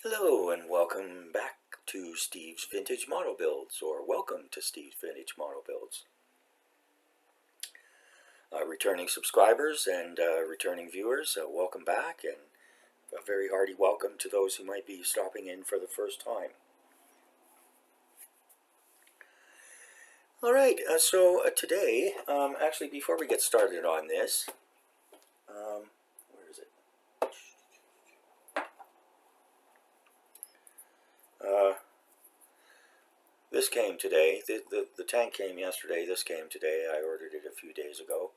Hello and welcome back to Steve's Vintage Model Builds, or welcome to Steve's Vintage Model Builds. Returning subscribers and returning viewers, welcome back, and a very hearty welcome to those who might be stopping in for the first time. Alright, so today, actually before we get started on this, where is it? This came today. The tank came yesterday. This came today. I ordered it a few days ago.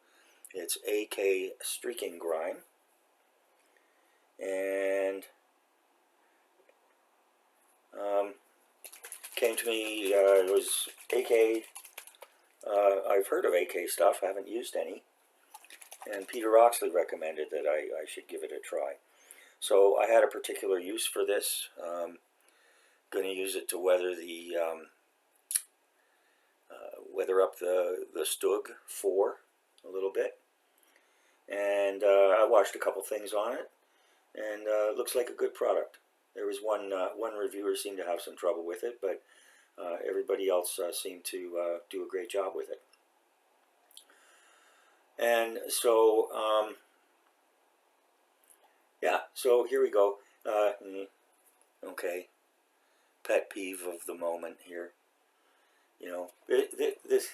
It's AK Streaking Grime. And came to me, it was AK. I've heard of AK stuff. I haven't used any. And Peter Oxley recommended that I should give it a try. So I had a particular use for this. Going to use it to weather the weather up the Stug 4 a little bit, and I watched a couple things on it, and it looks like a good product. There was one reviewer seemed to have some trouble with it, but everybody else seemed to do a great job with it. And so yeah, so here we go. Okay, pet peeve of the moment here. You know, this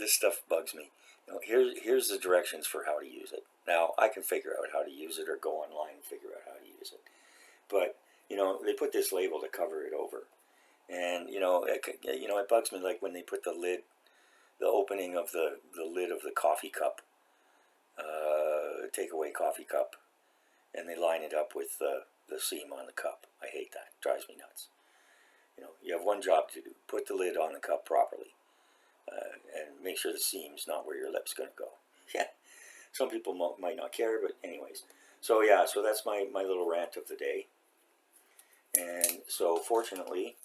stuff bugs me. You know, here's the directions for how to use it. Now I can figure out how to use it, or go online and figure out how to use it. But you know, they put this label to cover it over, and you know, it bugs me, like when they put the lid, the opening of the lid of the coffee cup, takeaway coffee cup, and they line it up with the seam on the cup. I hate that. It drives me nuts. You know, you have one job to do: put the lid on the cup properly, and make sure the seam's not where your lip's going to go. Yeah, some people might not care, but anyways. So yeah, so that's my little rant of the day. And so fortunately,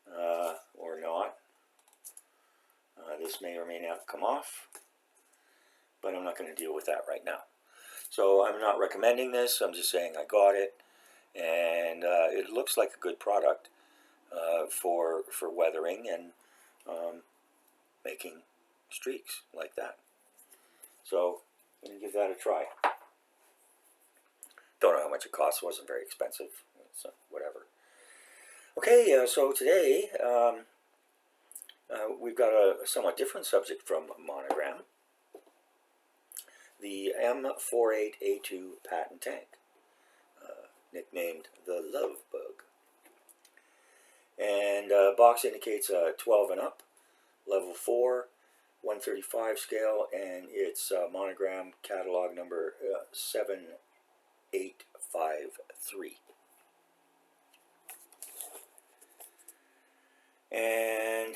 or not, this may or may not come off, but I'm not going to deal with that right now. So I'm not recommending this. I'm just saying I got it, and it looks like a good product. For weathering and making streaks like that. So I'm going to give that a try. Don't know how much it costs. It wasn't very expensive. So whatever. Okay, so today we've got a somewhat different subject from Monogram. The M48A2 Patton tank, nicknamed the Love Bug. And box indicates 12 and up, level 4, 135 scale, and it's Monogram catalog number 7853. And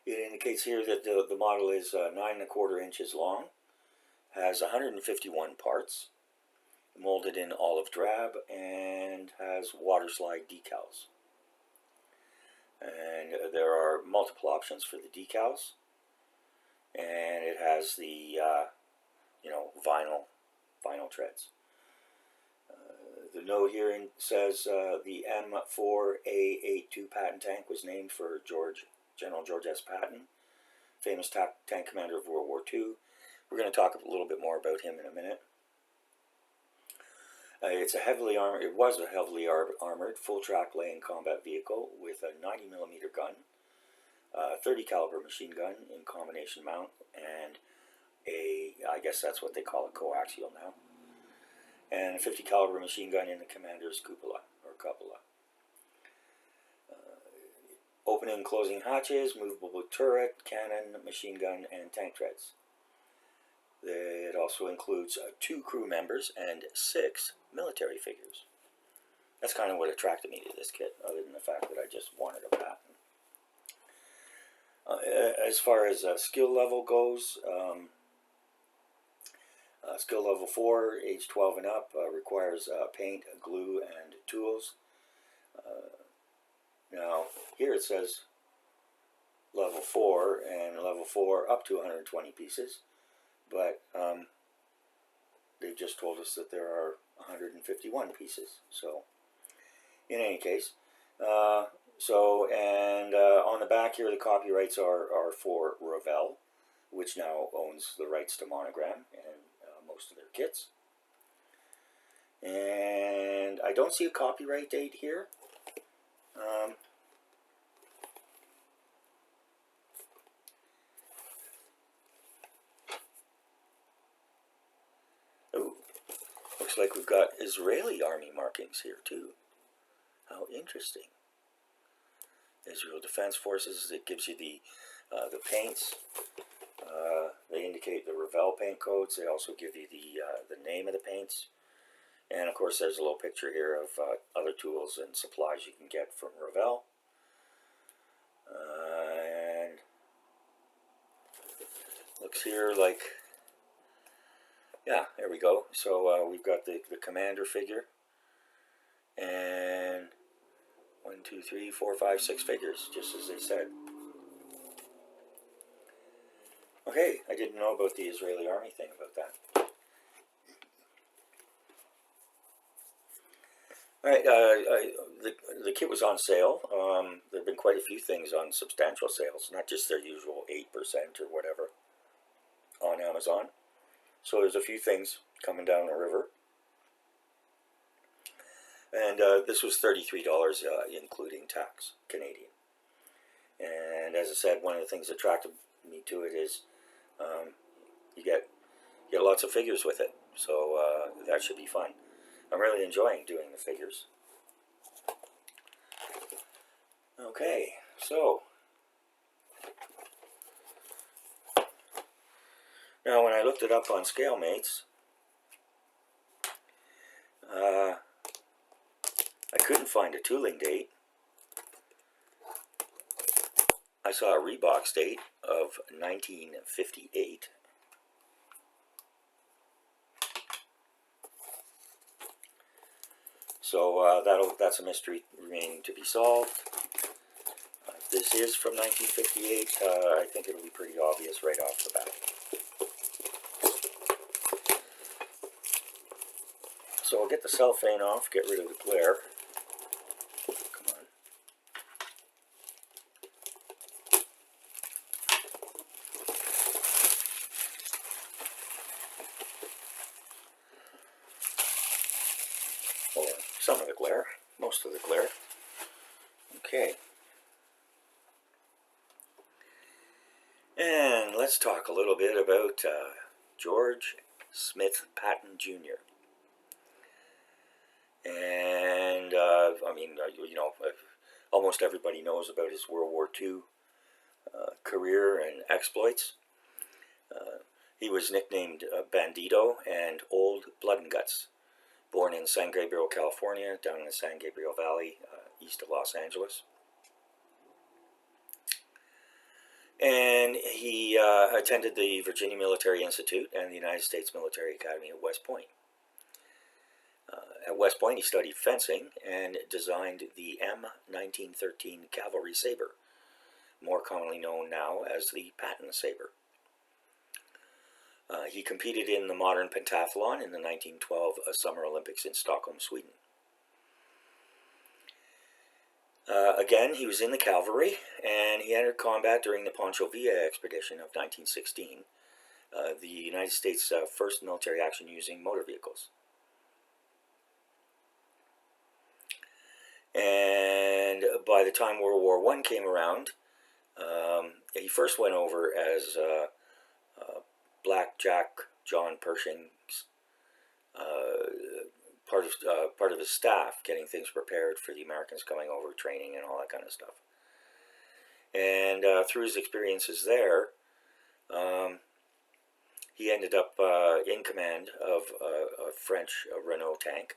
it indicates here that the model is 9 1/4 inches long, has 151 parts, molded in olive drab, and has water slide decals. And there are multiple options for the decals, and it has the you know, vinyl treads. The note here says the M48A2 Patton tank was named for General George S. Patton, famous tank commander of World War II. We're going to talk a little bit more about him in a minute. It's a heavily armored. It was a heavily armored, full-track laying combat vehicle with a 90mm gun, 30 caliber machine gun in combination mount, and I guess that's what they call a coaxial now, and a 50 caliber machine gun in the commander's cupola or cupola. Opening and closing hatches, movable turret, cannon, machine gun, and tank treads. It also includes 2 crew members and 6 military figures. That's kind of what attracted me to this kit, other than the fact that I just wanted a Patton. As far as skill level goes, skill level 4, age 12 and up, requires paint, glue, and tools. Now, here it says level 4, and level 4 up to 120 pieces. But they've just told us that there are 151 pieces. So, in any case, on the back here, the copyrights are for Revell, which now owns the rights to Monogram and most of their kits. And I don't see a copyright date here. Oh, looks like we've got Israeli army markings here too. How interesting. Israel Defense Forces, it gives you the paints. They indicate the Revell paint codes. They also give you the name of the paints. And of course there's a little picture here of other tools and supplies you can get from Revell. And looks here like, yeah, there we go. So we've got the commander figure. And 1, 2, 3, 4, 5, 6 figures, just as they said. Okay, I didn't know about the Israeli army thing about that. Alright, the kit was on sale. There have been quite a few things on substantial sales, not just their usual 8% or whatever on Amazon. So there's a few things coming down the river. And this was $33 including tax, Canadian. And as I said, one of the things that attracted me to it is you get lots of figures with it. So that should be fun. I'm really enjoying doing the figures. Okay, so now when I looked it up on ScaleMates, I couldn't find a tooling date. I saw a rebox date of 1958. So that's a mystery remaining to be solved. This is from 1958. I think it'll be pretty obvious right off the bat. So I'll get the cellophane off, get rid of the glare. Come on. Or some of the glare, most of the glare. Okay. And let's talk a little bit about George Smith Patton Jr. And I mean, you know, almost everybody knows about his World War II career and exploits. He was nicknamed Bandito and Old Blood and Guts, born in San Gabriel, California, down in the San Gabriel Valley, east of Los Angeles. And he attended the Virginia Military Institute and the United States Military Academy at West Point. At West Point, he studied fencing and designed the M1913 cavalry saber, more commonly known now as the Patton saber. He competed in the modern pentathlon in the 1912 Summer Olympics in Stockholm, Sweden. Again, he was in the cavalry, and he entered combat during the Pancho Villa expedition of 1916, the United States' first military action using motor vehicles. And by the time World War I came around, he first went over as Black Jack John Pershing's part of his staff, getting things prepared for the Americans coming over, training and all that kind of stuff. And through his experiences there, he ended up in command of a French Renault tank,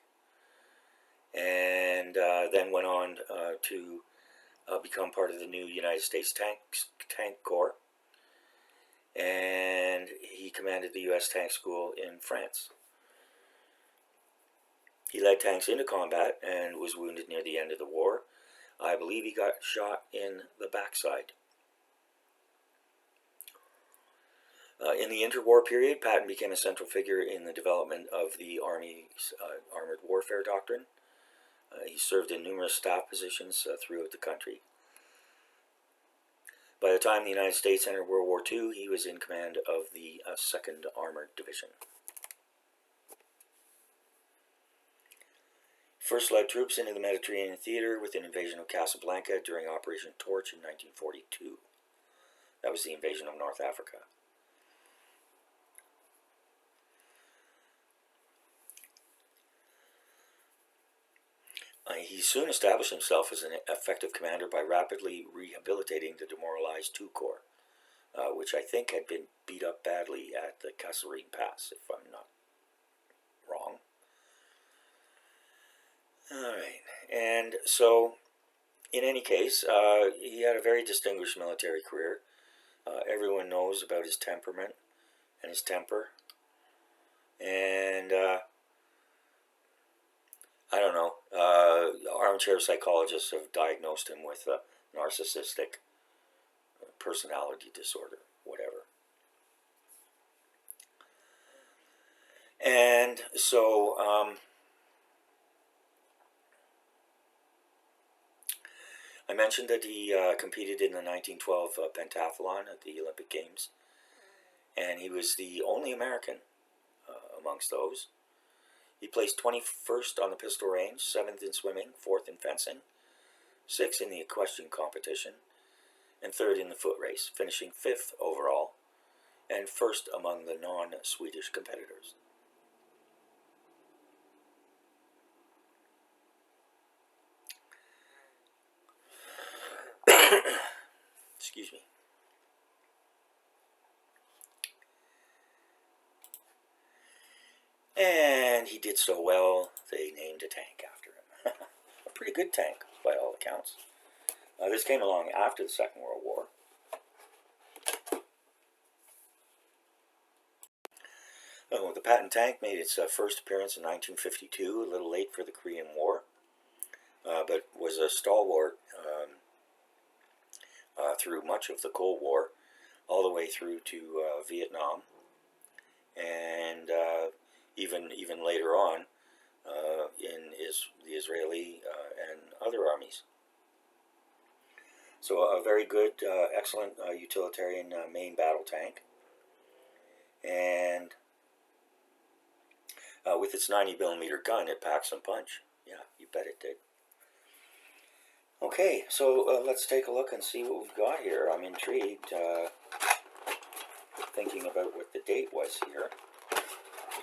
and then went on to become part of the new United States Tank Corps, and he commanded the U.S. Tank School in France. He led tanks into combat and was wounded near the end of the war. I believe he got shot in the backside. In the interwar period, Patton became a central figure in the development of the Army's armored warfare doctrine. He served in numerous staff positions throughout the country. By the time the United States entered World War II, he was in command of the 2nd Armored Division. First led troops into the Mediterranean theater with an invasion of Casablanca during Operation Torch in 1942. That was the invasion of North Africa. He soon established himself as an effective commander by rapidly rehabilitating the demoralized II Corps, which I think had been beat up badly at the Kasserine Pass, if I'm not wrong. Alright, and so, in any case, he had a very distinguished military career. Everyone knows about his temperament and his temper, and I don't know, armchair psychologists have diagnosed him with a narcissistic personality disorder, whatever. And so, I mentioned that he competed in the 1912 pentathlon at the Olympic Games, and he was the only American amongst those. He placed 21st on the pistol range, 7th in swimming, 4th in fencing, 6th in the equestrian competition, and 3rd in the foot race, finishing 5th overall, and 1st among the non-Swedish competitors. Excuse me. And he did so well, they named a tank after him. A pretty good tank, by all accounts. This came along after the Second World War. The Patton tank made its first appearance in 1952, a little late for the Korean War, but was a stalwart through much of the Cold War, all the way through to Vietnam, and even later on in the Israeli and other armies. So a very good, excellent utilitarian main battle tank, and with its 90mm gun, it packs some punch. Yeah, you bet it did. Okay, so let's take a look and see what we've got here. I'm intrigued, thinking about what the date was here.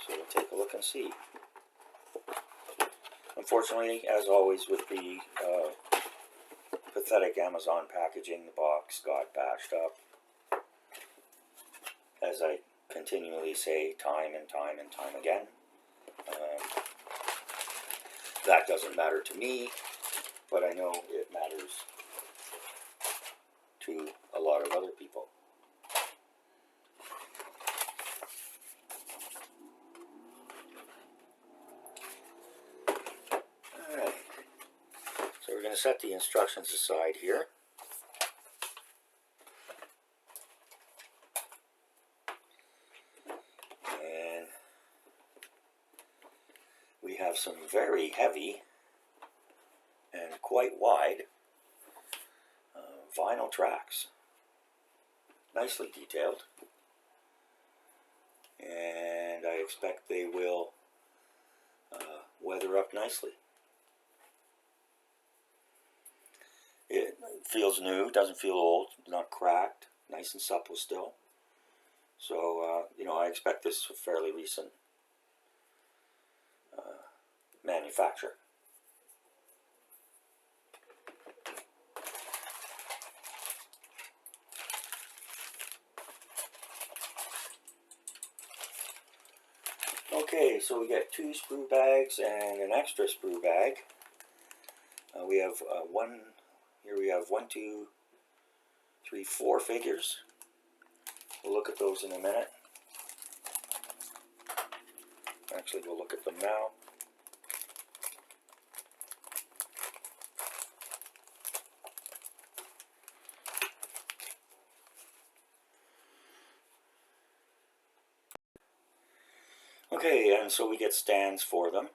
So we'll take a look and see. Unfortunately, as always with the pathetic Amazon packaging, the box got bashed up. As I continually say time and time and time again. That doesn't matter to me, but I know it matters to a lot of other people. Alright, so we're going to set the instructions aside here. And we have some very heavy and quite wide vinyl tracks, nicely detailed, and I expect they will weather up nicely. It feels new, doesn't feel old, not cracked, nice and supple still. So, you know, I expect this a fairly recent manufacture. Okay, so we got 2 sprue bags and an extra sprue bag. We have here we have 1, 2, 3, 4 figures. We'll look at those in a minute. Actually, we'll look at them now. And so we get stands for them.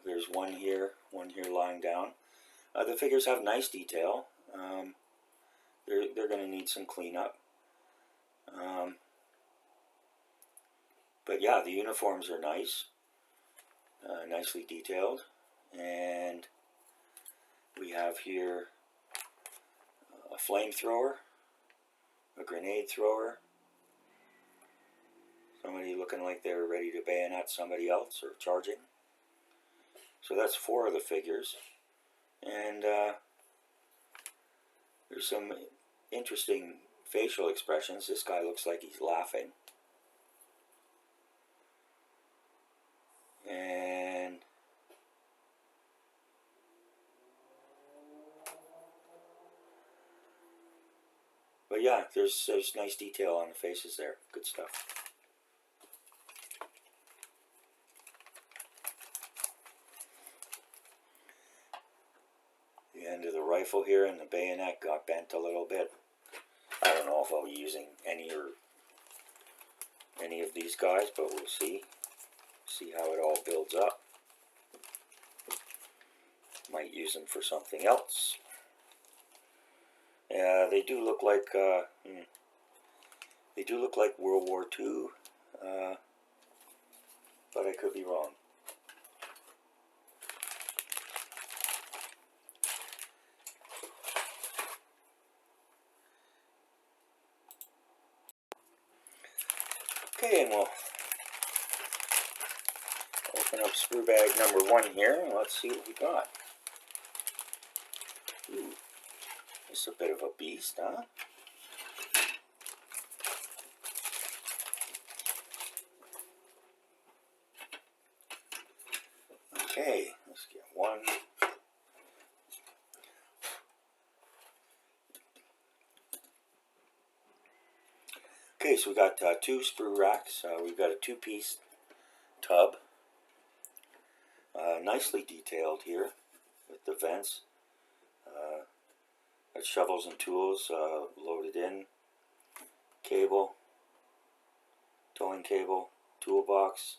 There's one here lying down. The figures have nice detail. They're going to need some cleanup. But yeah, the uniforms are nice, nicely detailed. And we have here a flamethrower, a grenade thrower, somebody looking like they're ready to bayonet somebody else or charging. So that's 4 of the figures. And there's some interesting facial expressions. This guy looks like he's laughing. But yeah, there's nice detail on the faces there. Good stuff. The end of the rifle here and the bayonet got bent a little bit. I don't know if I'll be using any of these guys, but we'll see. See how it all builds up. Might use them for something else. Yeah, they do look like World War II, but I could be wrong. Okay, and we'll open up sprue bag number 1 here, and let's see what we got. Ooh, it's a bit of a beast, huh? Okay, let's get 1. Okay, so we got 2 sprue racks. We've got a 2-piece tub. Nicely detailed here with the vents. Got shovels and tools loaded in. Cable, towing cable, toolbox.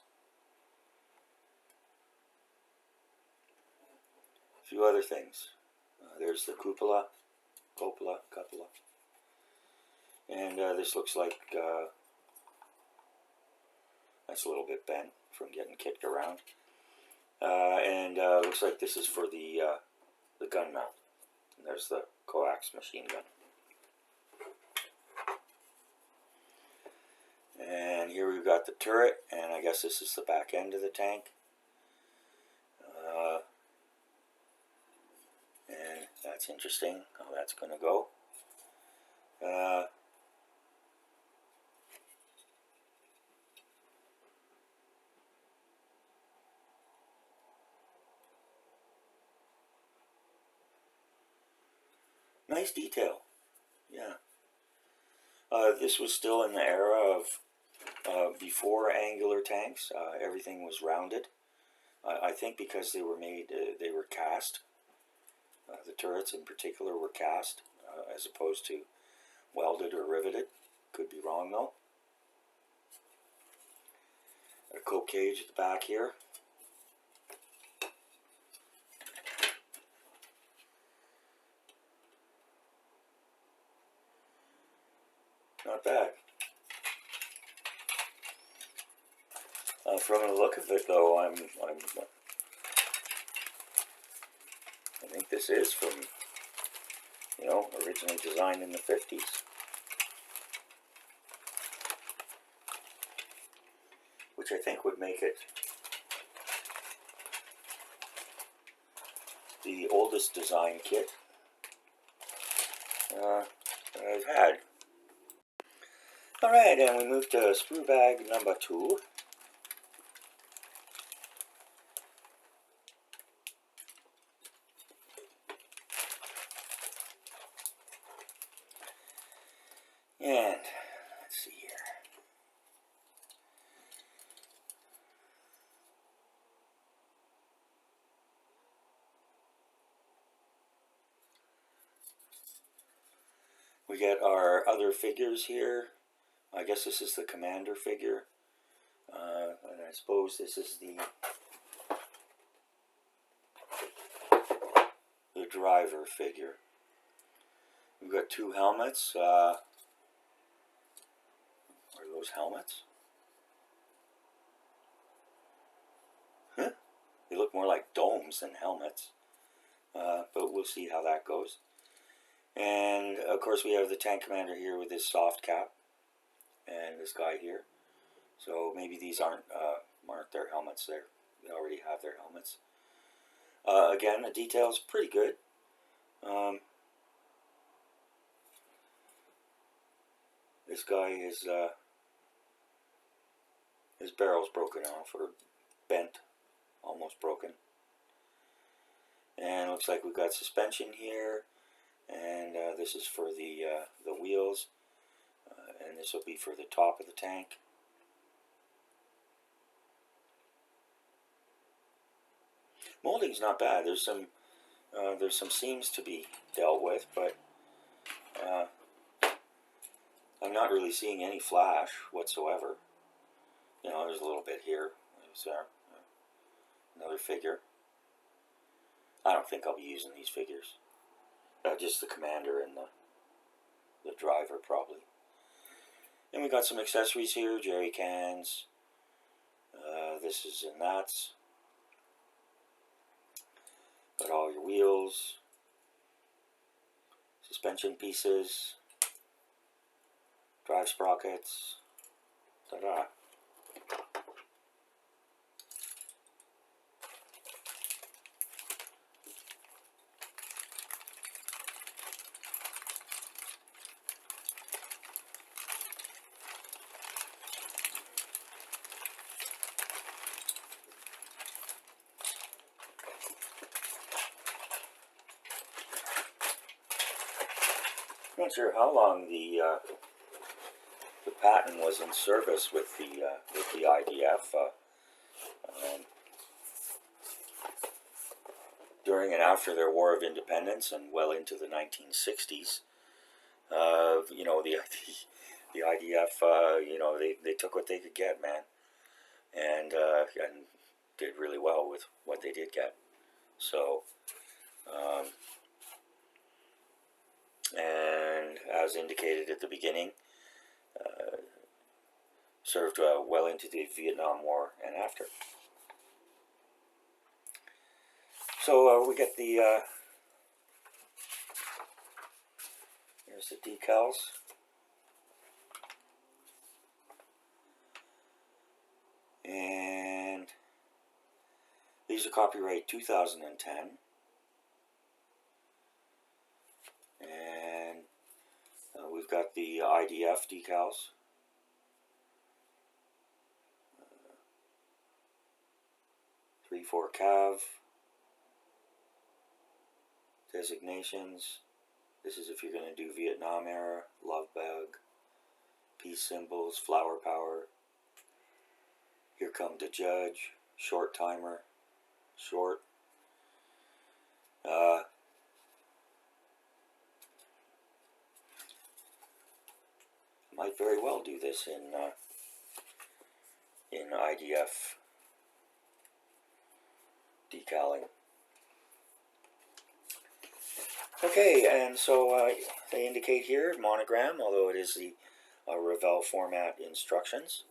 A few other things. There's the cupola. And this looks like that's a little bit bent from getting kicked around. And looks like this is for the gun mount. And there's the coax machine gun. And here we've got the turret, and I guess this is the back end of the tank. And that's interesting how that's going to go. Nice detail, yeah. This was still in the era of before angular tanks. Everything was rounded. I think because they were made, they were cast. The turrets in particular were cast, as opposed to welded or riveted. Could be wrong though. A coke cage at the back here. Not bad. From the look of it, though, I think this is from, originally designed in the 50s. Which I think would make it the oldest design kit that I've had. Alright, and we move to sprue bag number 2. And let's see here. We get our other figures here. I guess this is the commander figure, and I suppose this is the driver figure. We've got two helmets. Are those helmets? Huh? They look more like domes than helmets, but we'll see how that goes. And of course we have the tank commander here with his soft cap, and this guy here. So maybe these aren't their helmets. They already have their helmets. Again, the detail's pretty good. This guy is his barrel's broken off, or bent, almost broken. And it looks like we've got suspension here, and this is for the wheels, and this will be for the top of the tank. Molding's not bad. There's some seams to be dealt with, but I'm not really seeing any flash whatsoever. You know, there's a little bit here. There's another figure. I don't think I'll be using these figures. Just the commander and the driver probably. And we got some accessories here, jerry cans. This is and that's. Got all your wheels, suspension pieces, drive sprockets. Ta-da! I'm not sure how long the Patton was in service with the IDF. During and after their War of Independence and well into the 1960s, you know, the IDF, you know, they took what they could get, man, and did really well with what they did get. So, and as indicated at the beginning, served well into the Vietnam War and after. So we get the here's the decals. And these are copyright 2010. And we've got the IDF decals. 3-4 Cav. Designations. This is if you're going to do Vietnam era, love bug, peace symbols, flower power. Here come the judge, short timer, short. Might very well do this in IDF decaling. Okay, and so they indicate here monogram, although it is the Revell format instructions.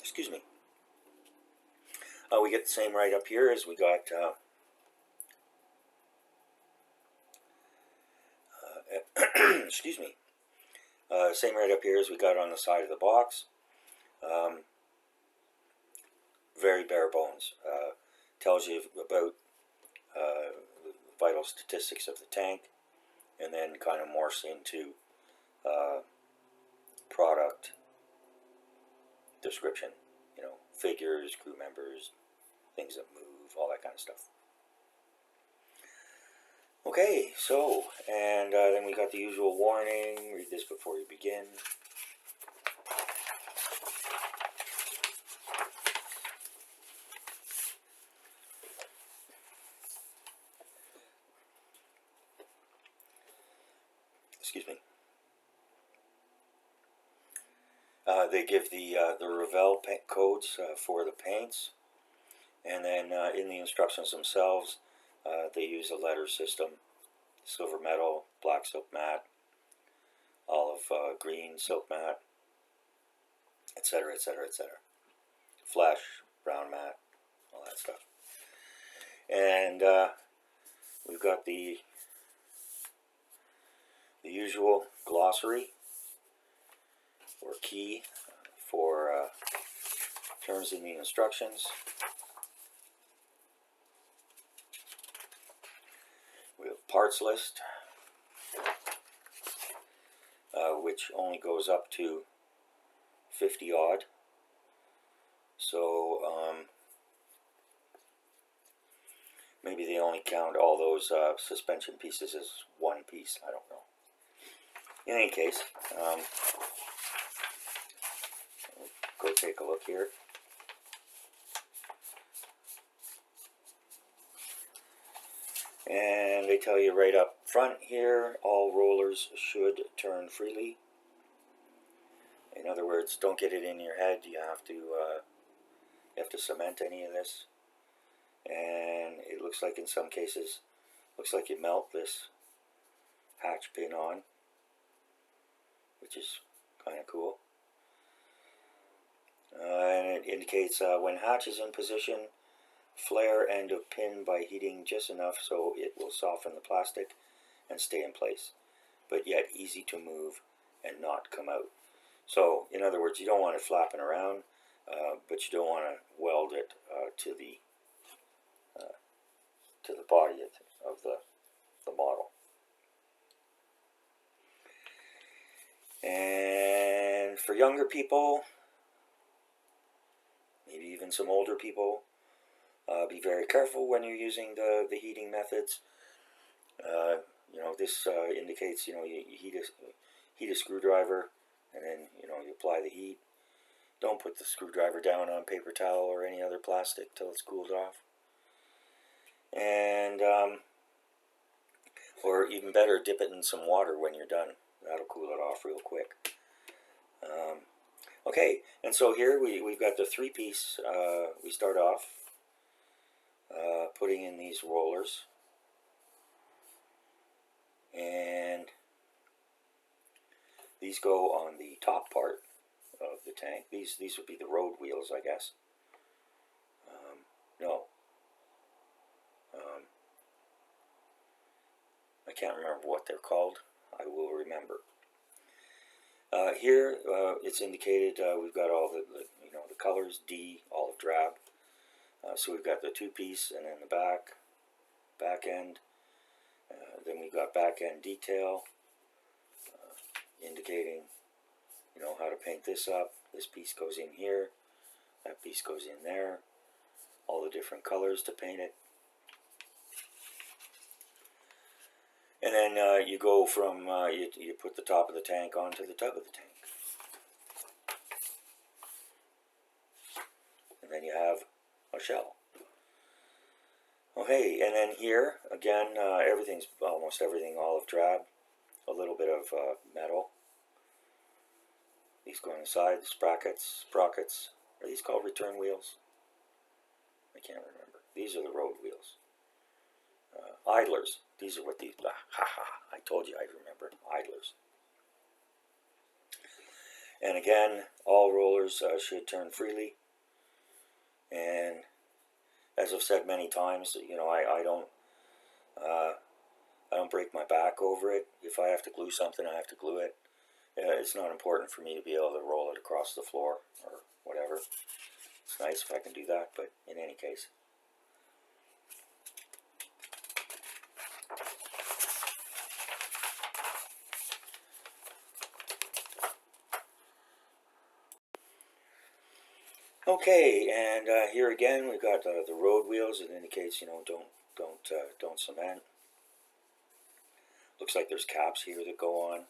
Excuse me. We get the same right up here as we got excuse me. Same right up here as we got on the side of the box. Very bare bones. Tells you about the vital statistics of the tank, and then kind of morphs into product description. You know, figures, crew members, things that move, all that kind of stuff. Okay, so, and then we got the usual warning, read this before you begin. Excuse me. They give the Revell paint codes for the paints, and then in the instructions themselves, they use a letter system: silver metal, black silk matte, olive green silk matte, etc., etc., etc. Flesh, brown matte, all that stuff. And we've got the usual glossary or key for terms in the instructions. We have parts list, which only goes up to 50 odd. So maybe they only count all those suspension pieces as one piece. I don't know. In any case, go take a look here. And they tell you right up front here, all rollers should turn freely. In other words, don't get it in your head. You have to cement any of this. And it looks like in some cases, looks like you melt this hatch pin on, which is kind of cool. And it indicates when hatch is in position, flare end of pin by heating just enough so it will soften the plastic and stay in place, but yet easy to move and not come out. So, in other words, you don't want it flapping around, but you don't want to weld it to the body of the model. And for younger people, maybe even some older people, be very careful when you're using the heating methods. This indicates, you heat a screwdriver, and then, you apply the heat. Don't put the screwdriver down on paper towel or any other plastic till it's cooled off. And, or even better, dip it in some water when you're done. That'll cool it off real quick. Okay, and so here we've got the three-piece. We start off putting in these rollers, and these go on the top part of the tank. These would be the road wheels, I guess. No. I can't remember what they're called. I will remember. Here it's indicated we've got all the colors: D, olive drab. So we've got the two-piece, and then the back end. Then we've got back end detail, indicating how to paint this up. This piece goes in here, that piece goes in there, all the different colors to paint it. And then you go from, you put the top of the tank onto the tub of the tank. And then you have a shell. Okay, and then here, again, almost everything olive drab, a little bit of metal. These go on the side, the sprockets. Are these called return wheels? I can't remember. These are the road wheels. Idlers. These are what these... I told you I'd remember. Idlers. And again, all rollers should turn freely. And as I've said many times, I don't break my back over it. If I have to glue something, I have to glue it. It's not important for me to be able to roll it across the floor or whatever. It's nice if I can do that, but in any case. Okay, and here again we've got the road wheels. It indicates don't cement. Looks like there's caps here that go on.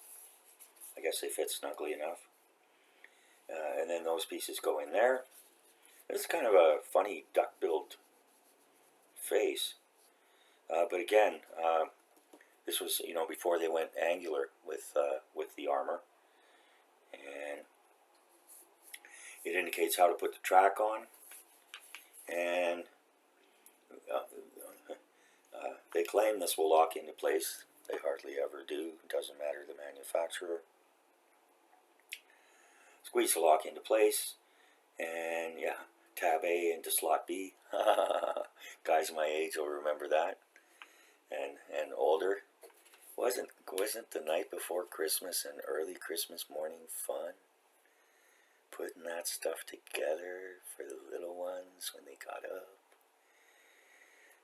I guess they fit snugly enough. And then those pieces go in there. It's kind of a funny duck-billed face. But again, this was before they went angular with the armor. And It indicates how to put the track on, and they claim this will lock into place. They hardly ever do. It doesn't matter the manufacturer. Squeeze the lock into place, and yeah, tab A into slot B. Guys my age will remember that, and older. Wasn't the night before Christmas and early Christmas morning fun? Putting that stuff together for the little ones when they got up.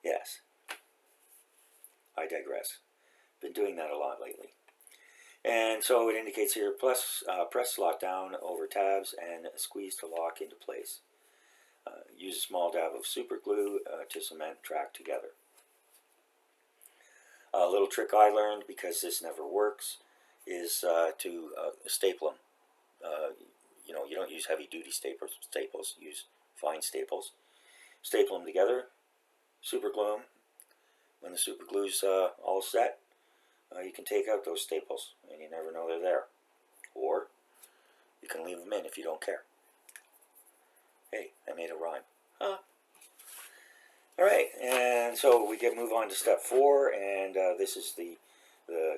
Yes, I digress. Been doing that a lot lately. And so it indicates here, press lock down over tabs and squeeze to lock into place. Use a small dab of super glue to cement track together. A little trick I learned, because this never works, is to staple them. You don't use heavy duty staples, use fine staples. Staple them together, super glue them. When the super glue's all set, you can take out those staples and you never know they're there. Or you can leave them in if you don't care. Hey, I made a rhyme. Huh? Alright, and so we move on to step 4, and this is the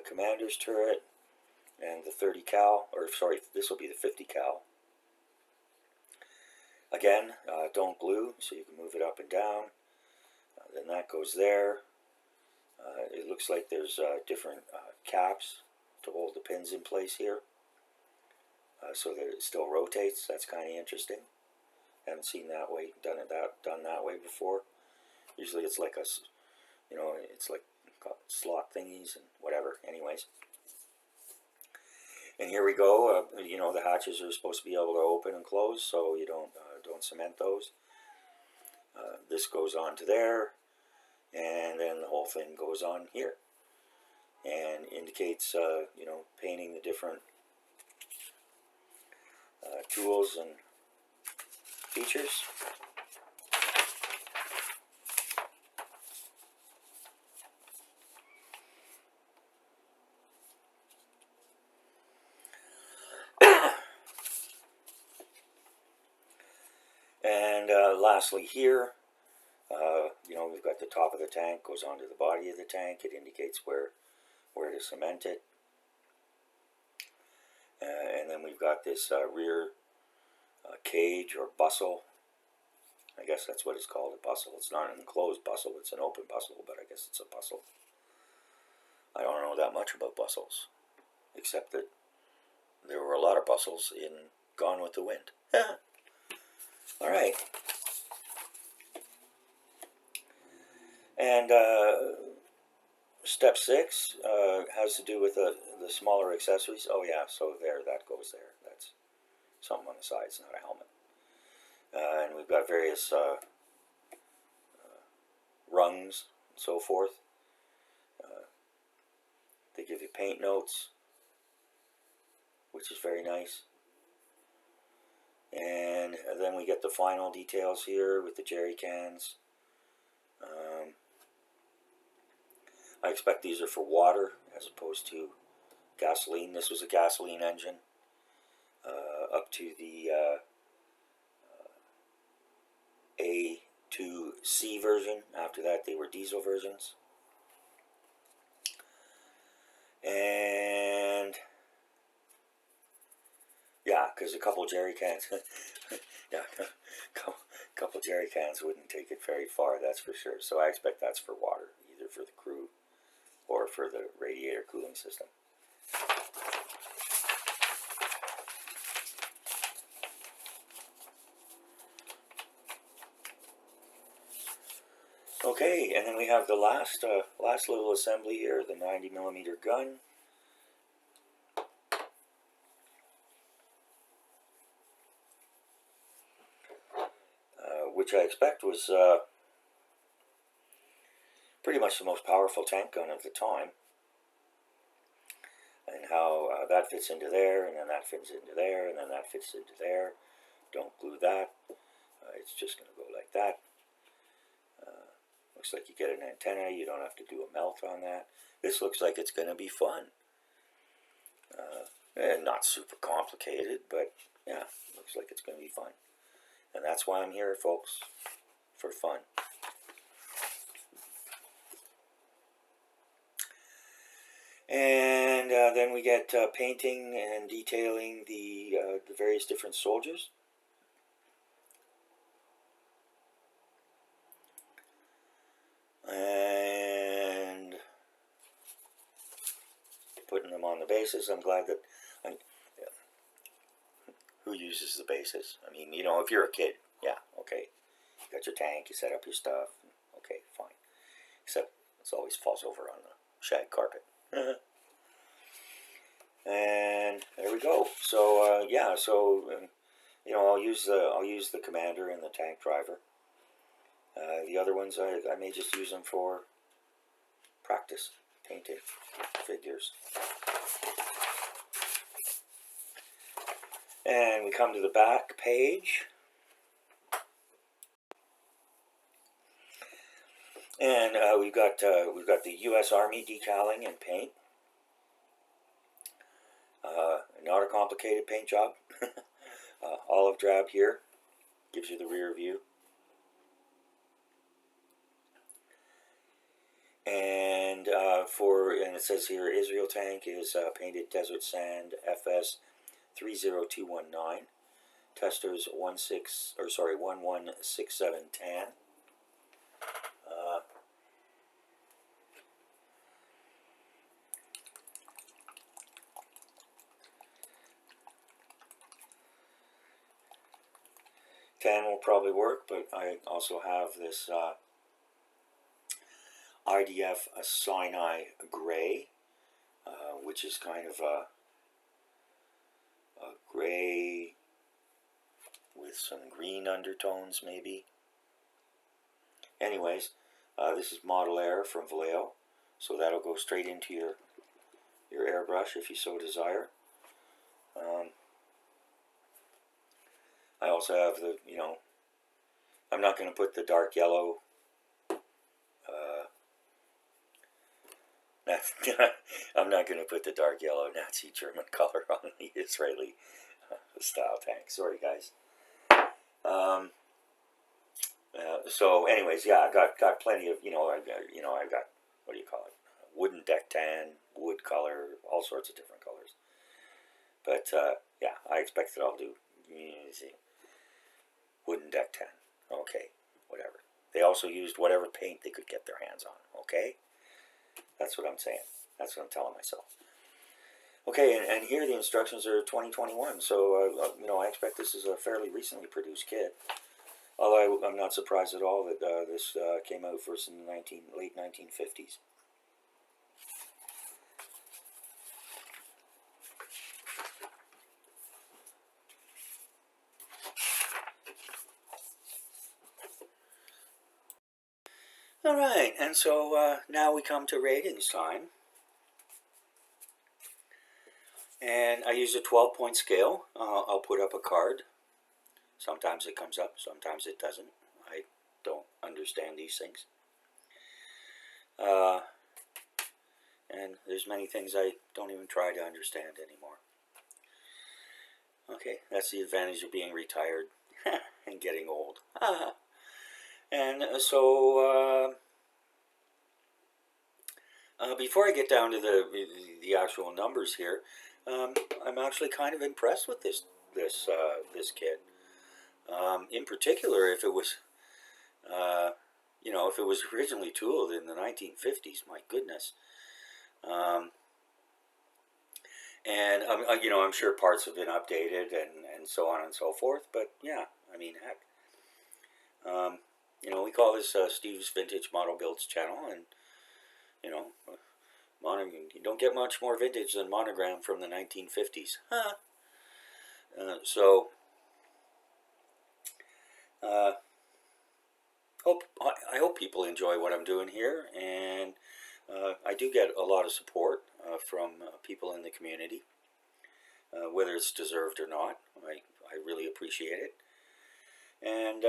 commander's turret and the 30 cal, or sorry, this will be the 50 cal. Again, don't glue, so you can move it up and down. Then that goes there. It looks like there's different caps to hold the pins in place here, so that it still rotates. That's kind of interesting. Haven't seen that way done that way before. Usually it's like it's like slot thingies and whatever. Anyways, and here we go. The hatches are supposed to be able to open and close, so you don't cement those. This goes on to there, and then the whole thing goes on here, and indicates painting the different tools and features. And lastly here, we've got the top of the tank goes onto the body of the tank. It indicates where to cement it. And then we've got this rear cage or bustle. I guess that's what it's called, a bustle. It's not an enclosed bustle, it's an open bustle, but I guess it's a bustle. I don't know that much about bustles, except that there were a lot of bustles in Gone with the Wind. Alright. And step 6 has to do with the smaller accessories. Oh yeah, so that goes there. That's something on the side, it's not a helmet. And we've got various rungs and so forth. They give you paint notes, which is very nice. And then we get the final details here with the jerry cans. I expect these are for water as opposed to gasoline. This was a gasoline engine up to the A2C version. After that they were diesel versions. And yeah, because a couple jerry cans yeah, a couple jerry cans wouldn't take it very far, that's for sure. So I expect that's for water, either for the crew or for the radiator cooling system. Okay, and then we have the last little assembly here, the 90mm gun. Which I expect was pretty much the most powerful tank gun of the time. And how that fits into there, and then that fits into there, and then that fits into there. Don't glue that. It's just going to go like that. Looks like you get an antenna. You don't have to do a melt on that. This looks like it's going to be fun. And not super complicated, but yeah, looks like it's going to be fun. And that's why I'm here, folks, for fun. And then we get painting and detailing the various different soldiers. And putting them on the bases. I'm glad that who uses the bases? I mean, you know, if you're a kid, yeah, okay. You got your tank, you set up your stuff, okay, fine. Except it always falls over on the shag carpet. And there we go. So yeah, so you know, I'll use the commander and the tank driver. The other ones I may just use them for practice painting figures. And we come to the back page. And we've got the U.S. Army decaling and paint. Not a complicated paint job. Olive drab here gives you the rear view. And and it says here Israel tank is painted desert sand FS 30219. Testers 1167 tan. Tan will probably work, but I also have this IDF Sinai Gray, which is kind of a gray with some green undertones, maybe. Anyways, this is Model Air from Vallejo, so that'll go straight into your airbrush if you so desire. I also have the, you know, I'm not going to put the dark yellow. I'm not going to put the dark yellow Nazi German color on the Israeli style tank. Sorry, guys. So, anyways, yeah, I got plenty of, I've got, what do you call it? Wooden deck tan, wood color, all sorts of different colors. But yeah, I expect that I'll do. See, wooden deck tan. Okay, whatever. They also used whatever paint they could get their hands on. Okay, that's what I'm saying. That's what I'm telling myself. Okay, and here the instructions are 2021. So I expect this is a fairly recently produced kit. Although I'm not surprised at all that this came out first in the late 1950s. Alright, and so now we come to ratings time. And I use a 12-point scale. I'll put up a card. Sometimes it comes up, sometimes it doesn't. I don't understand these things. And there's many things I don't even try to understand anymore. Okay, that's the advantage of being retired and getting old. And so before I get down to the actual numbers here, I'm actually kind of impressed with this kit. In particular, if it was, if it was originally tooled in the 1950s, my goodness. And I'm sure parts have been updated and so on and so forth. But yeah, I mean, heck. We call this Steve's Vintage Model Builds channel, and you don't get much more vintage than Monogram from the 1950s. So I hope people enjoy what I'm doing here, and I do get a lot of support from people in the community, whether it's deserved or not. I really appreciate it, and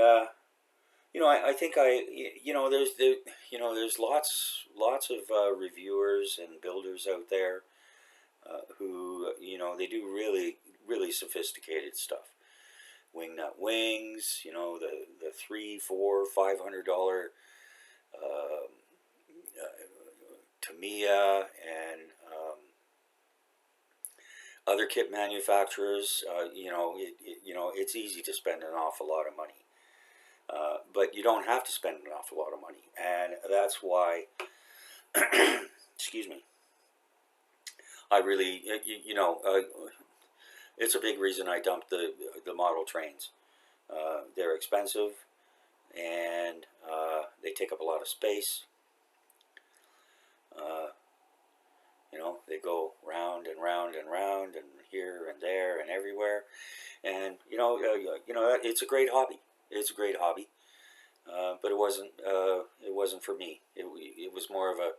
I think there's lots of reviewers and builders out there who they do really sophisticated stuff. wingnut wings, you know, the $300, $400, $500 Tamiya, and other kit manufacturers. You know, it's easy to spend an awful lot of money, but you don't have to spend an awful lot of money, and that's why. Excuse me. I really, it's a big reason I dumped the model trains. They're expensive, and they take up a lot of space. You know, they go round and round and round, and here and there and everywhere. And it's a great hobby. It's a great hobby, but it wasn't. It wasn't for me. It was more of a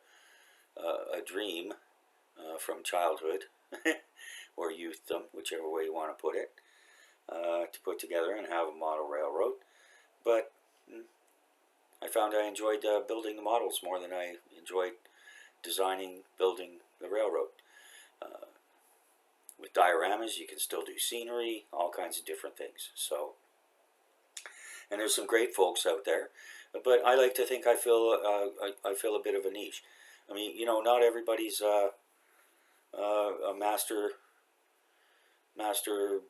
dream from childhood or youthdom, whichever way you want to put it, to put together and have a model railroad. But I found I enjoyed building the models more than I enjoyed building the railroad. With dioramas, you can still do scenery, all kinds of different things. So, and there's some great folks out there, but I like to think I fill a bit of a niche. I mean, not everybody's a master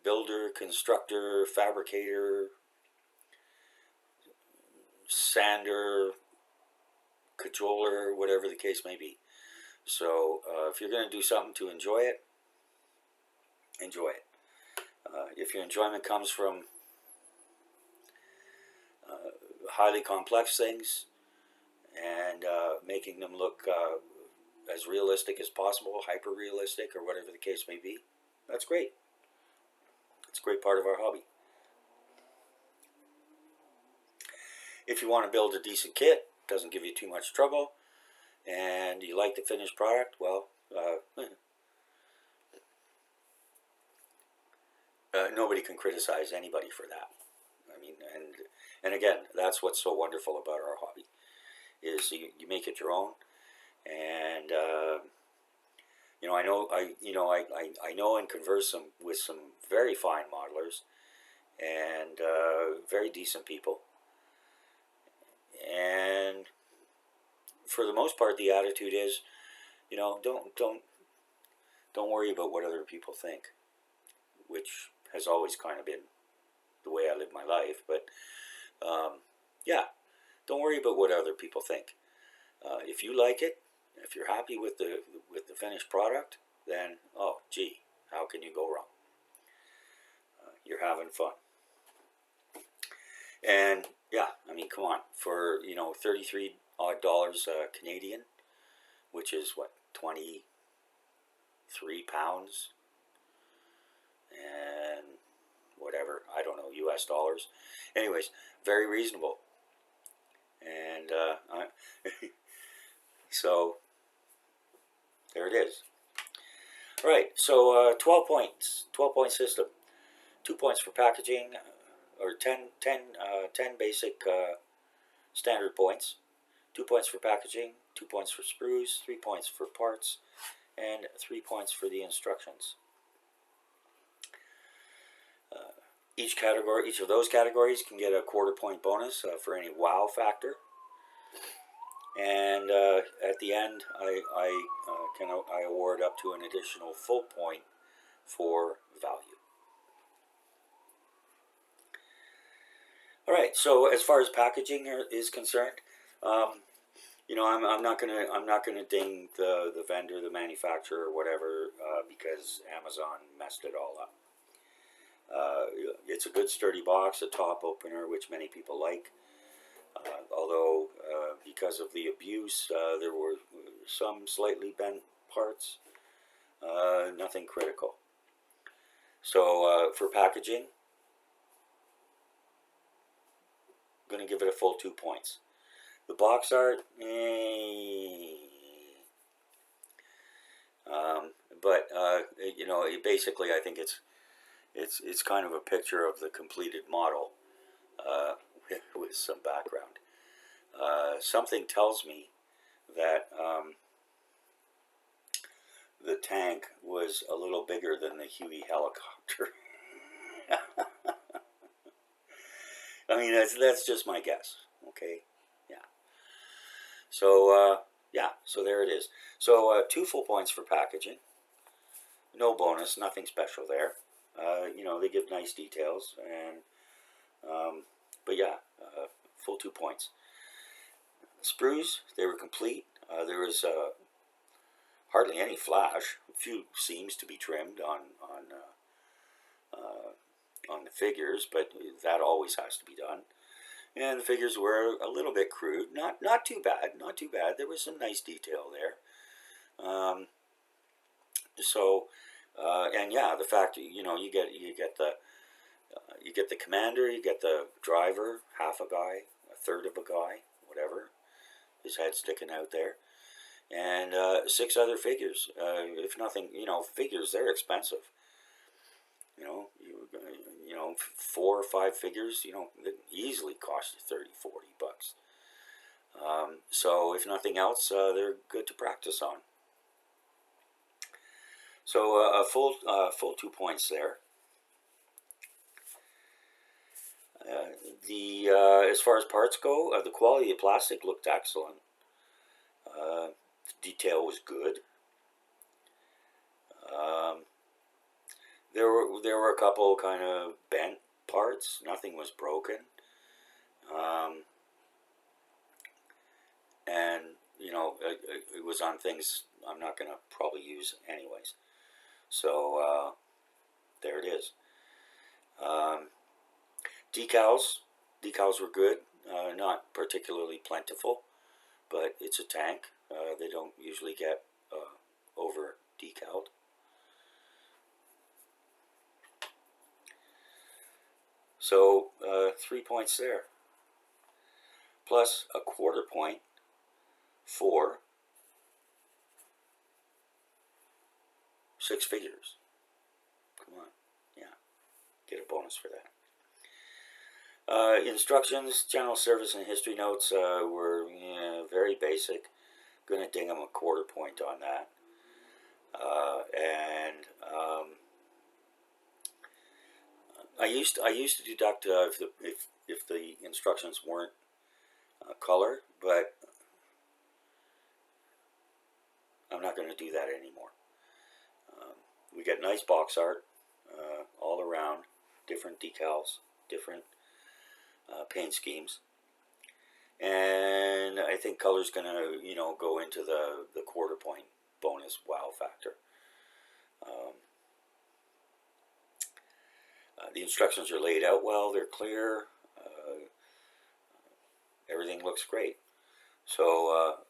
builder, constructor, fabricator, sander, cajoler, whatever the case may be. So if you're going to do something to enjoy it, enjoy it. If your enjoyment comes from highly complex things and making them look as realistic as possible, hyper realistic, or whatever the case may be, that's great. It's a great part of our hobby. If you want to build a decent kit, doesn't give you too much trouble, and you like the finished product, well, nobody can criticize anybody for that. I mean, and again, that's what's so wonderful about our hobby, is you make it your own. And I know and converse with some very fine modelers and very decent people. And for the most part, the attitude is, don't worry about what other people think, which has always kind of been the way I live my life. But yeah, don't worry about what other people think. If you like it, if you're happy with the finished product, then oh gee, how can you go wrong? You're having fun. And yeah, I mean, come on, for $33 odd Canadian, which is what, 23 pounds and whatever, I don't know, US dollars. Anyways, very reasonable. And so there it is. All right, so 12 points, 12-point system. 2 points for packaging, or 10 basic standard points. 2 points for packaging, 2 points for sprues, 3 points for parts, and 3 points for the instructions. Each of those categories can get a quarter-point bonus for any wow factor. And at the end, I award up to an additional full point for value. All right. So as far as packaging is concerned, I'm not gonna ding the vendor, the manufacturer, or whatever, because Amazon messed it all up. It's a good sturdy box, a top opener, which many people like. Although because of the abuse, there were some slightly bent parts. Nothing critical. So for packaging, I'm going to give it a full 2 points. The box art, but basically, I think it's kind of a picture of the completed model with some background. Something tells me that the tank was a little bigger than the Huey helicopter. I mean, that's just my guess. Okay, yeah. So yeah, so there it is. So 2 full points for packaging. No bonus, nothing special there. You know, they give nice details, and but yeah, full 2 points. Sprues, they were complete. There was hardly any flash. A few seams to be trimmed on the figures, but that always has to be done. And the figures were a little bit crude. Not too bad. Not too bad. There was some nice detail there. And yeah, the fact you know you get the commander, you get the driver, half a guy, a third of a guy, whatever, his head sticking out there, and 6 other figures. If nothing, you know, figures, they're expensive. You know, you know, 4 or 5 figures, you know, that easily cost you 30, 40 bucks. So if nothing else, they're good to practice on. So a full 2 points there. As far as parts go, the quality of plastic looked excellent. The detail was good. There were a couple kind of bent parts. Nothing was broken. And you know, it was on things I'm not going to probably use anyways. So there it is. Decals were good. Not particularly plentiful, but it's a tank. They don't usually get over decaled. So 3 points there, plus a 1/4 point for 6 figures. Come on, yeah, get a bonus for that. Instructions, general service, and history notes were very basic. Gonna ding them a 1/4 point on that. I used to deduct if the instructions weren't color, but I'm not going to do that anymore. We get nice box art all around, different decals, different paint schemes, and I think color's going to go into the 1/4 point bonus wow factor. The instructions are laid out well, they're clear, everything looks great. So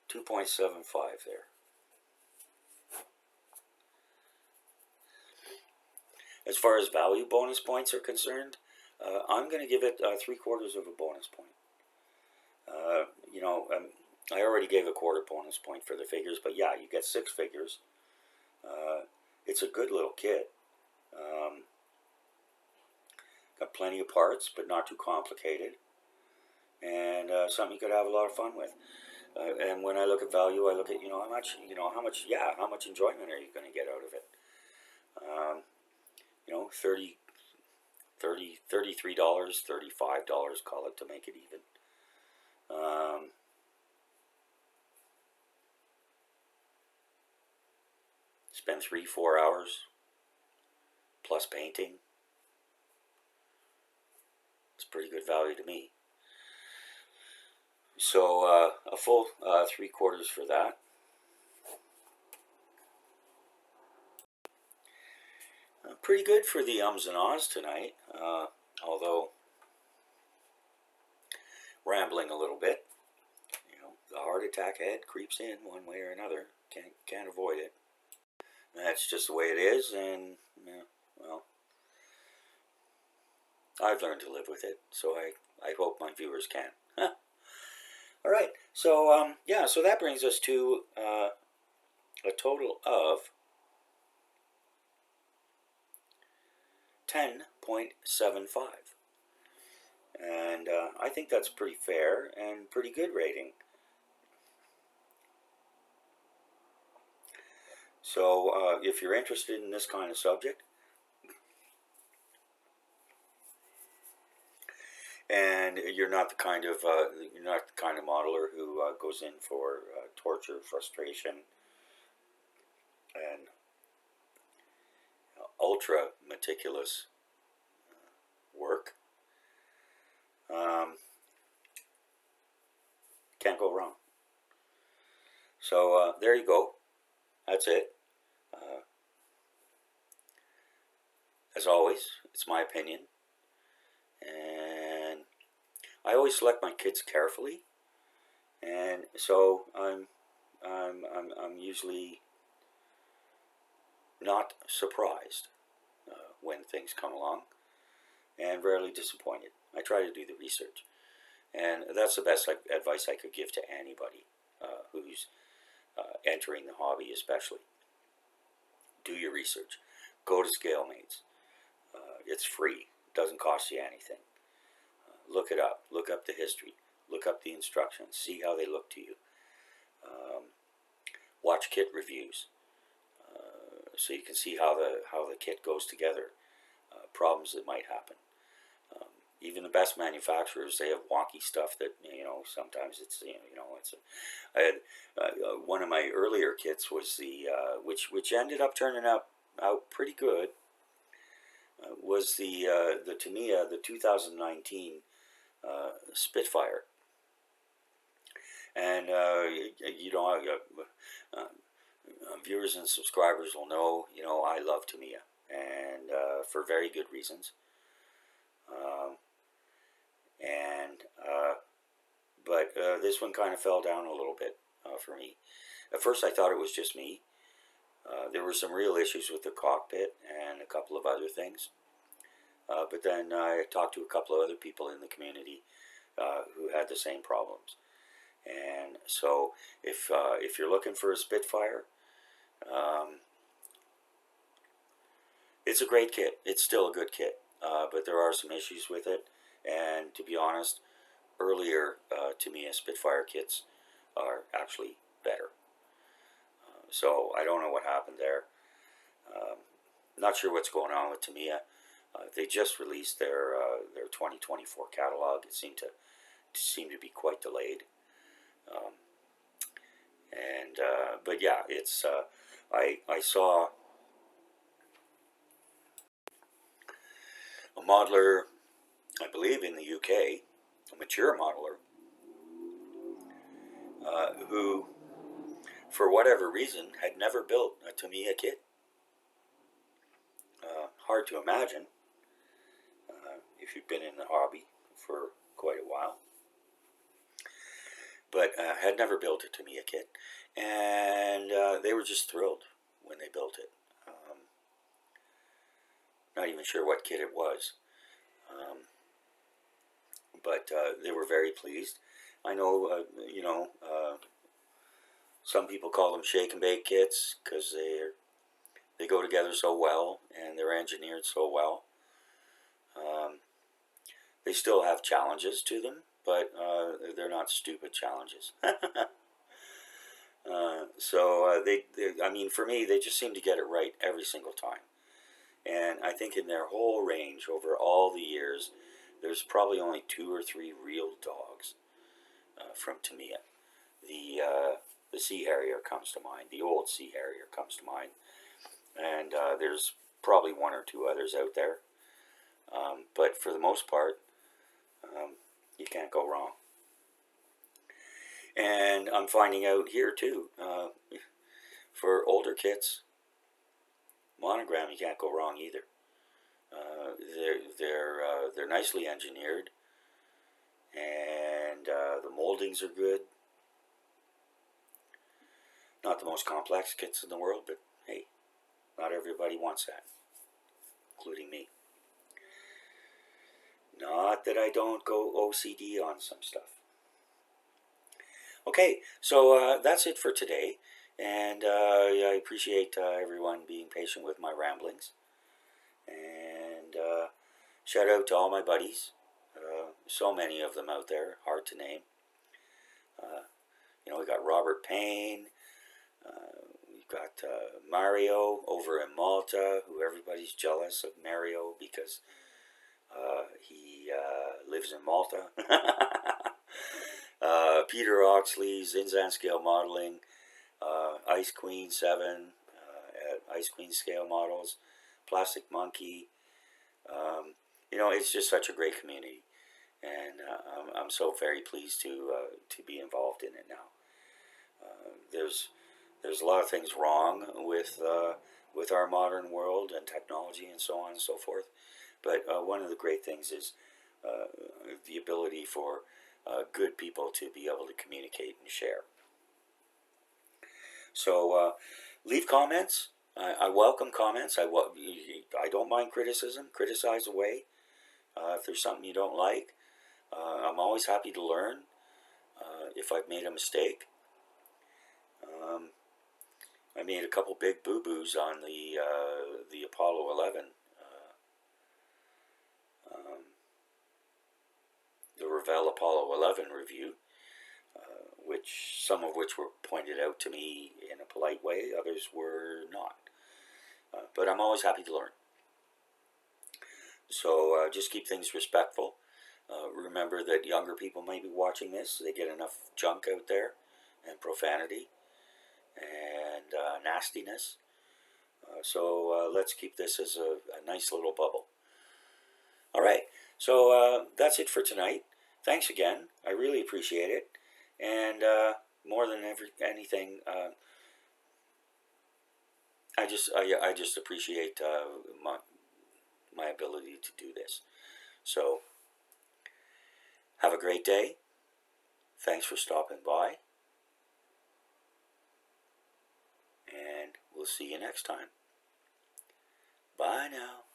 2.75 there. As far as value bonus points are concerned, I'm going to give it 3/4 of a bonus point. I already gave a 1/4 bonus point for the figures, but yeah, you get 6 figures. It's a good little kit. Got plenty of parts, but not too complicated, and something you could have a lot of fun with. And when I look at value, I look at how much enjoyment are you going to get out of it? $33, $35, call it, to make it even. Spend 3-4 hours plus painting. It's pretty good value to me. So a full 3/4 for that. Pretty good for the ums and ahs tonight, although rambling a little bit. The heart attack head creeps in one way or another. Can't avoid it. That's just the way it is, and well, I've learned to live with it, so I hope my viewers can. All right, so yeah, so that brings us to a total of 10.75, and I think that's pretty fair and pretty good rating. So if you're interested in this kind of subject, And you're not the kind of modeler who goes in for torture, frustration, and ultra meticulous work. Can't go wrong. So there you go. That's it. As always, it's my opinion, and I always select my kits carefully, and so I'm usually not surprised when things come along, and rarely disappointed. I try to do the research, and that's the best advice I could give to anybody who's entering the hobby, especially. Do your research. Go to ScaleMates. It's free. It doesn't cost you anything. Look it up. Look up the history. Look up the instructions. See how they look to you. Watch kit reviews so you can see how the kit goes together. Problems that might happen. Even the best manufacturers, they have wonky stuff that sometimes it's it's. I had one of my earlier kits was the which ended up turning out pretty good. Was the Tamiya, the 2019 Spitfire, and viewers and subscribers will know I love Tamiya, and for very good reasons. But this one kind of fell down a little bit for me. At first, I thought it was just me. There were some real issues with the cockpit and a couple of other things. But then I talked to a couple of other people in the community who had the same problems. And so if you're looking for a Spitfire, it's a great kit. It's still a good kit. But there are some issues with it. And to be honest, earlier Tamiya Spitfire kits are actually better. So I don't know what happened there. Not sure what's going on with Tamiya. They just released their 2024 catalog. It seemed to be quite delayed. But yeah, it's I saw a modeler, I believe in the UK, a mature modeler, who, for whatever reason, had never built a Tamiya kit. Hard to imagine if you've been in the hobby for quite a while. But had never built a Tamiya kit, and they were just thrilled when they built it. Not even sure what kit it was, but they were very pleased. I know, some people call them shake and bake kits because they go together so well and they're engineered so well. They still have challenges to them, but they're not stupid challenges. I mean, for me, they just seem to get it right every single time. And I think in their whole range, over all the years, there's probably only 2 or 3 real dogs from Tamiya. The Sea Harrier comes to mind. The old Sea Harrier comes to mind. And there's probably 1 or 2 others out there. But for the most part, you can't go wrong. And I'm finding out here too, for older kits, Monogram, you can't go wrong either. They're nicely engineered, and the moldings are good. Not the most complex kits in the world, but hey, not everybody wants that, including me. Not that I don't go OCD on some stuff. Okay, so that's it for today, and I appreciate everyone being patient with my ramblings. And shout out to all my buddies, so many of them out there, hard to name. We got Robert Payne, we've got Mario over in Malta, who everybody's jealous of Mario because he lives in Malta. Peter Oxley, Zinzan Scale Modeling, Ice Queen 7 at Ice Queen Scale Models, Plastic Monkey. It's just such a great community, and I'm so very pleased to be involved in it now. There's a lot of things wrong with our modern world and technology and so on and so forth, but one of the great things is the ability for good people to be able to communicate and share. So leave comments. I welcome comments. I don't mind criticism. Criticize away. If there's something you don't like, I'm always happy to learn if I've made a mistake. I made a couple big boo-boos on the Apollo 11, the Revell Apollo 11 review, some of which were pointed out to me in a polite way, others were not. But I'm always happy to learn. So just keep things respectful. Remember that younger people might be watching this. They get enough junk out there and profanity and nastiness. So let's keep this as a nice little bubble. All right. So that's it for tonight. Thanks again. I really appreciate it. And more than anything, I just appreciate my ability to do this. So have a great day. Thanks for stopping by. And we'll see you next time. Bye now.